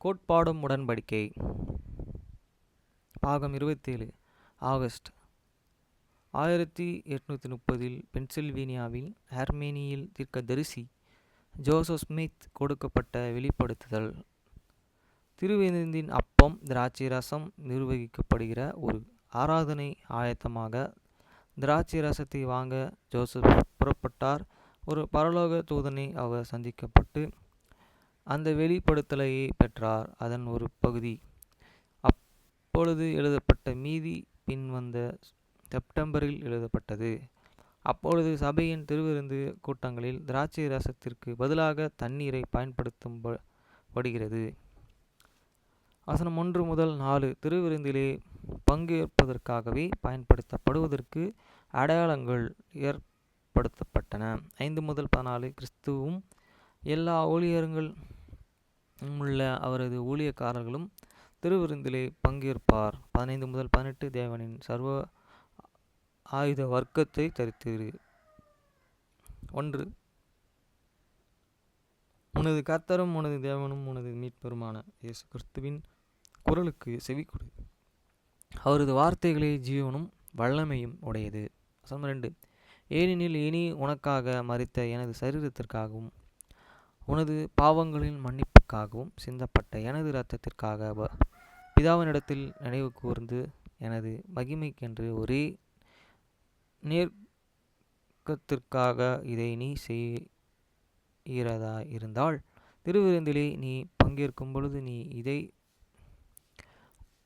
கோட்பாடும் உடன்படிக்கை பாகம் 27 ஆகஸ்ட் 1830 பென்சில்வேனியாவில் ஹெர்மேனியில் தீர்க்கதரிசி ஜோசப் ஸ்மித் கொடுக்கப்பட்ட வெளிப்படுத்துதல். திருவிருந்தின் அப்பம் திராட்சை ரசம் நிர்வகிக்கப்படுகிற ஒரு ஆராதனை ஆயத்தமாக திராட்சை ரசத்தை வாங்க ஜோசப் புறப்பட்டார். ஒரு பரலோக தூதனை அவர் சந்திக்கப்பட்டு அந்த வெளிப்படுத்தலையை பெற்றார். அதன் ஒரு பகுதி அப்பொழுது எழுதப்பட்ட மீதி பின்வந்த செப்டம்பரில் எழுதப்பட்டது. அப்பொழுது சபையின் திருவிருந்து கூட்டங்களில் திராட்சை ரசத்திற்கு பதிலாக தண்ணீரை பயன்படுத்தப்படுகிறது. வசனம் 1 முதல் 4 திருவிருந்திலே பங்கேற்பதற்காகவே பயன்படுத்தப்படுவதற்கு அடையாளங்கள் ஏற்படுத்தப்பட்டன. 5 முதல் 14 கிறிஸ்துவும் எல்லா ஊழியர்கள் உள்ள அவரது ஊழியக்காரர்களும் திருவிருந்திலே பங்கேற்பார். 15 முதல் 18 தேவனின் சர்வ ஆயுத வர்க்கத்தை தரித்திரு. 1 உனது கர்த்தரும் உனது தேவனும் உனது மீட்பெருமான இயேசு கிறிஸ்துவின் குரலுக்கு செவிகொடு. அவரது வார்த்தைகளே ஜீவனும் வல்லமையும் உடையது. 2 ஏனெனில் இனி உனக்காக மரித்த எனது சரீரத்திற்காகவும் உனது பாவங்களின் மன்னிப்புக்காகவும் சிந்தப்பட்ட எனது இரத்தத்திற்காக பிதாவினிடத்தில் நினைவு கூர்ந்து எனது மகிமைக்கென்று ஒரே நேர்க்கத்திற்காக இதை நீ செய்கிறதா இருந்தால் திருவிருந்திலே நீ பங்கேற்கும் பொழுது நீ இதை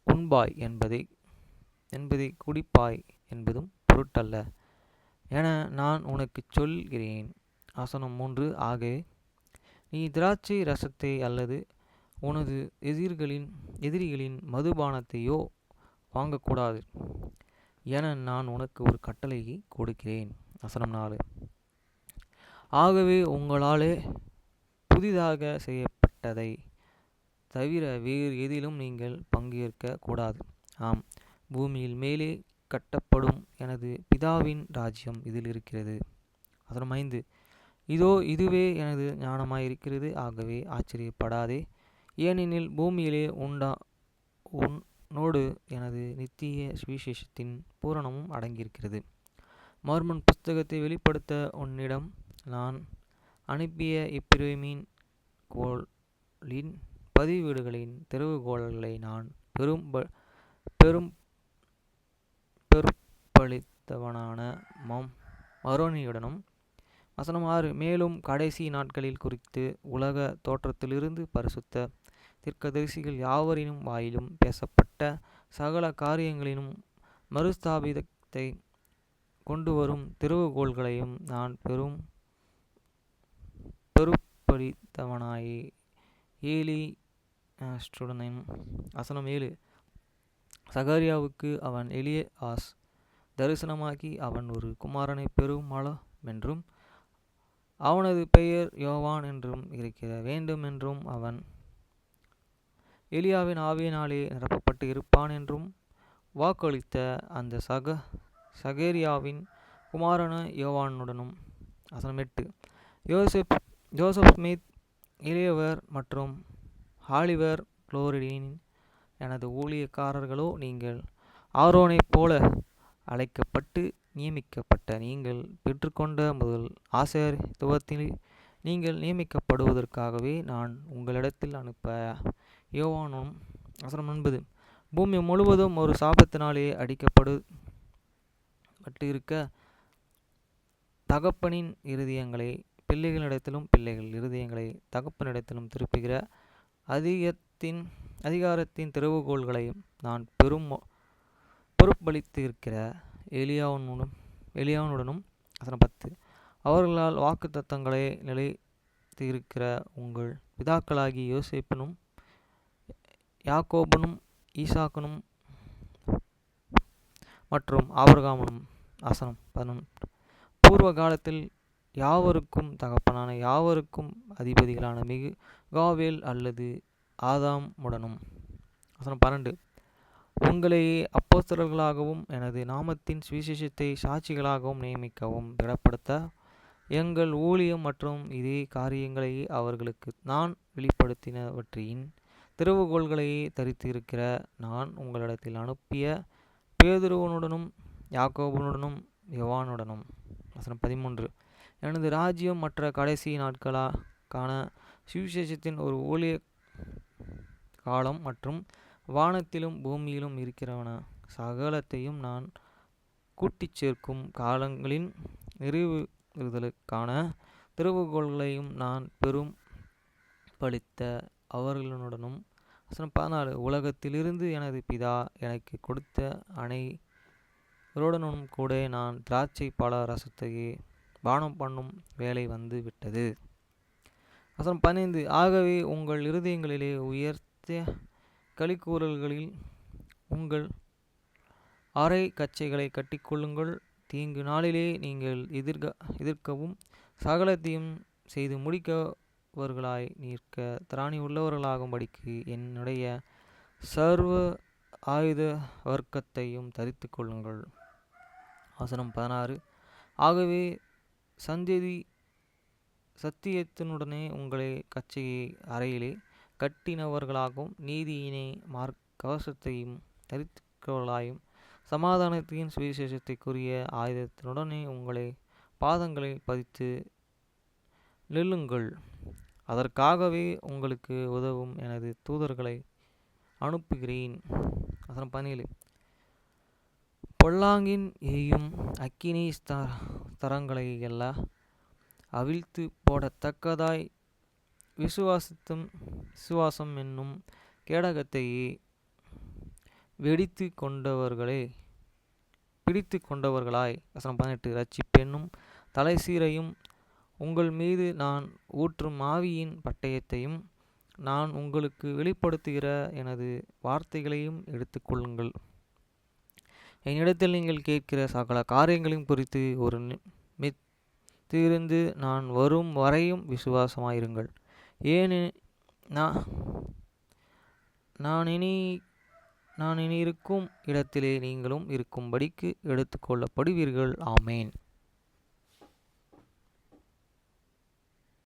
உண்பாய் என்பதை குடிப்பாய் என்பதும் பொருட்டல்ல என நான் உனக்கு சொல்கிறேன். வசனம் 3 ஆகவே நீ திராட்சை ரசத்தை அல்லது உனது எதிரிகளின் மதுபானத்தையோ வாங்கக்கூடாது என நான் உனக்கு ஒரு கட்டளையை கொடுக்கிறேன். வசனம் 4 ஆகவே உங்களாலே புதிதாக செய்யப்பட்டதை தவிர வேறு எதிலும் நீங்கள் பங்கேற்க கூடாது. ஆம், பூமியில் மேலே கட்டப்படும் எனது பிதாவின் ராஜ்யம் இதில் இருக்கிறது. வசனம் 5 இதோ இதுவே எனது ஞானமாயிருக்கிறது. ஆகவே ஆச்சரியப்படாதே, ஏனெனில் பூமியிலே உன்னோடு எனது நித்திய சுவிசேஷத்தின் பூரணமும் அடங்கியிருக்கிறது. மர்மன் புஸ்தகத்தை வெளிப்படுத்த உன்னிடம் நான் அனுப்பிய இப்பிரமின் கோளின் பதிவீடுகளின் திறவுகோல்களை நான் பெருப்பளித்தவனான மரோனியுடனும். வசனம் 6 மேலும் கடைசி நாட்களில் குறித்து உலக தோற்றத்திலிருந்து பரிசுத்த தீர்க்கதரிசிகள் யாவரினும் வாயிலும் பேசப்பட்ட சகல காரியங்களினும் மறுஸ்தாபிதத்தை கொண்டு வரும் திறவுகோல்களையும் நான் பெருப்பளித்தவனாய் ஏலியாசுடனும். வசனம் 7 சகரியாவுக்கு அவன் எலியாஸ் தரிசனமாக்கி அவன் ஒரு குமாரனை பெறுமளமென்றும் அவனது பெயர் யோவான் என்றும் இருக்க வேண்டும் என்றும் அவன் எலியாவின் ஆவியினாலே நிரப்பப்பட்டு இருப்பான் என்றும் வாக்களித்த அந்த சகரியாவின் குமாரன யோவானுடனும். வசனம் 8 ஜோசப் ஸ்மித் இளையவர் மற்றும் ஆலிவர் குளோரின் எனது ஊழியக்காரர்களோ நீங்கள் ஆரோனைப் போல அழைக்கப்பட்டு நியமிக்கப்பட்ட நீங்கள் பெற்றுக்கொண்ட முதல் ஆசாரியத்துவத்தில் நீங்கள் நியமிக்கப்படுவதற்காகவே நான் உங்களிடத்தில் அனுப்ப யோவானும். வசனம் 9 பூமி முழுவதும் ஒரு சாபத்தினாலே அடிக்கப்பட்டு இருக்க தகப்பனின் இருதயங்களை பிள்ளைகளிடத்திலும் பிள்ளைகள் இருதயங்களை தகப்பனிடத்திலும் திருப்புகிற அதிகாரத்தின் திறவுகோல்களையும் நான் பொறுப்பளித்து இருக்கிற எலியாவுடனும். வசனம் 10 அவர்களால் வாக்குத்தத்தங்களை நிலைத்து இருக்கிற உங்கள் பிதாக்களாகி யோசேப்பினும் யாக்கோபனும் ஈசாக்கனும் மற்றும் ஆபிரகாமும். வசனம் 11 பூர்வ காலத்தில் யாவருக்கும் தகப்பனான யாவருக்கும் அதிபதிகளான மிகாவேல் அல்லது ஆதாமுடனும். வசனம் 12 உங்களையே அப்போஸ்தலர்களாகவும் எனது நாமத்தின் சுவிசேஷத்தை சாட்சிகளாகவும் நியமிக்கவும் திடப்படுத்த எங்கள் ஊழியம் மற்றும் இதே காரியங்களை அவர்களுக்கு நான் வெளிப்படுத்தினவற்றின் திறவுகோல்களையே தரித்து இருக்கிற நான் உங்களிடத்தில் அனுப்பிய பேதுருவனுடனும் யாக்கோபுடனும் யோவானுடனும். வசனம் 13. எனது ராஜ்யம் மற்ற கடைசி நாட்களான சுவிசேஷத்தின் ஒரு ஊழிய காலம் மற்றும் வானத்திலும் பூமியிலும் இருக்கிறவன சகலத்தையும் நான் கூட்டிச் சேர்க்கும் காலங்களின் நிறைவேறுதலுக்கான திறவுகோல்களையும் நான் பெரும் பலித்த அவர்களுடனும். வசனம் 14. உலகத்திலிருந்து எனது பிதா எனக்கு கொடுத்த அனைவருடனும் கூட நான் திராட்சை பழ ரசத்தையே பானம் பண்ணும் வேலை வந்து விட்டது. வசனம் 15. ஆகவே உங்கள் இருதயங்களிலே உயர்த்திய களிக்கூறல்களில் உங்கள் அரை கச்சைகளை கட்டிக்கொள்ளுங்கள். தீங்கு நாளிலே நீங்கள் எதிர்க்கவும் சகலத்தையும் செய்து முடிக்கவர்களாய் நிற்க திராணி உள்ளவர்களாகும்படிக்கு என்னுடைய சர்வ ஆயுத வர்க்கத்தையும் தரித்து கொள்ளுங்கள். வசனம் 16. ஆகவே சத்தியத்தினுடனே உங்களை கச்சையை அறையிலே கட்டினவர்களாகவும் நீதியினே கவசத்தையும் தரித்துக்கவர்களாயும் சமாதானத்தின் சுவிசேஷத்தைக்குரிய ஆயுதத்தினுடனே உங்களை பாதங்களை பதித்து நில்லுங்கள். அதற்காகவே உங்களுக்கு உதவும் எனது தூதர்களை அனுப்புகிறேன். வசனம் 17. பொல்லாங்கின் எய்யும் அக்கினி ஸ்தரங்களை எல்லாம் அவிழ்த்து போடத்தக்கதாய் விசுவாசம் என்னும் கேடகத்தையே பிடித்து கொண்டவர்களாய். வசனம் 18. இரட்சிப்பென்னும் தலைசீரையும் உங்கள் மீது நான் ஊற்றும் ஆவியின் பட்டயத்தையும் நான் உங்களுக்கு வெளிப்படுத்துகிற எனது வார்த்தைகளையும் எடுத்துக்கொள்ளுங்கள். என்னிடத்தில் நீங்கள் கேட்கிற சகல காரியங்களையும் குறித்து ஒரு நிமித்திருந்து நான் வரும் வரையும் விசுவாசமாயிருங்கள். நான் இனி இருக்கும் இடத்திலே நீங்களும் இருக்கும்படிக்கு எடுத்துக்கொள்ளப்படுவீர்கள். ஆமேன்.